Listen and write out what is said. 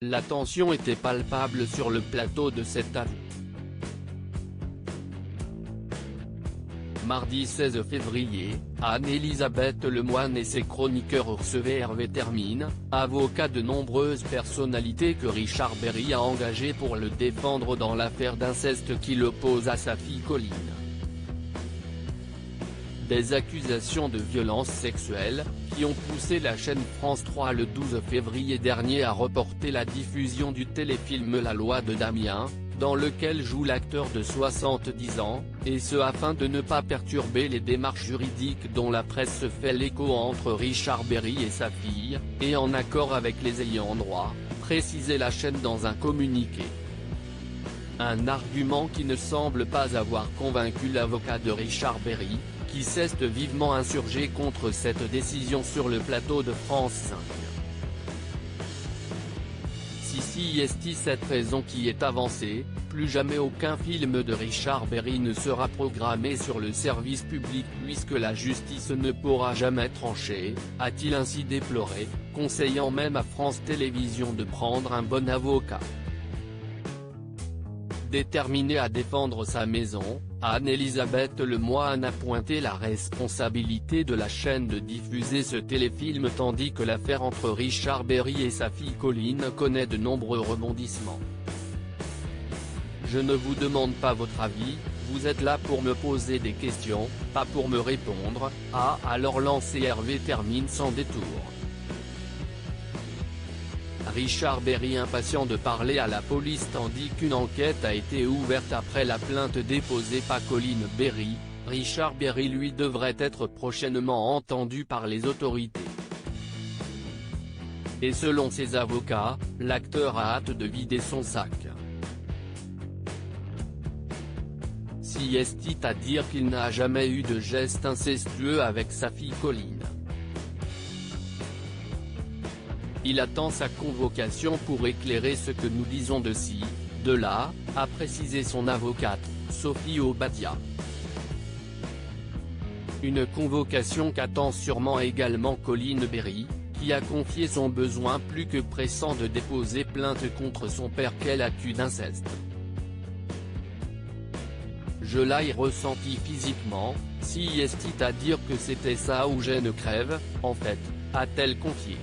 La tension était palpable sur le plateau de cet avou. Mardi 16 février, Anne-Elisabeth Lemoine et ses chroniqueurs recevaient Hervé Termine, avocat de nombreuses personnalités que Richard Berry a engagé pour le défendre dans l'affaire d'inceste qui l'oppose à sa fille Colline. Des accusations de violences sexuelles, qui ont poussé la chaîne France 3 le 12 février dernier à reporter la diffusion du téléfilm La Loi de Damiens, dans lequel joue l'acteur de 70 ans, et ce afin de ne pas perturber les démarches juridiques dont la presse se fait l'écho entre Richard Berry et sa fille, et en accord avec les ayants droit, précisait la chaîne dans un communiqué. Un argument qui ne semble pas avoir convaincu l'avocat de Richard Berry, qui s'est vivement insurgé contre cette décision sur le plateau de France 5. Si est cette raison qui est avancée, plus jamais aucun film de Richard Berry ne sera programmé sur le service public puisque la justice ne pourra jamais trancher, a-t-il ainsi déploré, conseillant même à France Télévisions de prendre un bon avocat. Déterminée à défendre sa maison, Anne-Elisabeth Lemoine a pointé la responsabilité de la chaîne de diffuser ce téléfilm tandis que l'affaire entre Richard Berry et sa fille Colline connaît de nombreux rebondissements. Je ne vous demande pas votre avis, vous êtes là pour me poser des questions, pas pour me répondre, a alors lancé Hervé Termine sans détour. Richard Berry impatient de parler à la police tandis qu'une enquête a été ouverte après la plainte déposée par Colline Berry, Richard Berry lui devrait être prochainement entendu par les autorités. Et selon ses avocats, l'acteur a hâte de vider son sac. Si est à dire qu'il n'a jamais eu de geste incestueux avec sa fille Colline. Il attend sa convocation pour éclairer ce que nous disons de ci, de là, a précisé son avocate, Sophie Obadia. Une convocation qu'attend sûrement également Colline Berry, qui a confié son besoin plus que pressant de déposer plainte contre son père qu'elle accuse d'inceste. Je l'ai ressenti physiquement, si est à dire que c'était ça ou je ne crève, en fait, a-t-elle confié.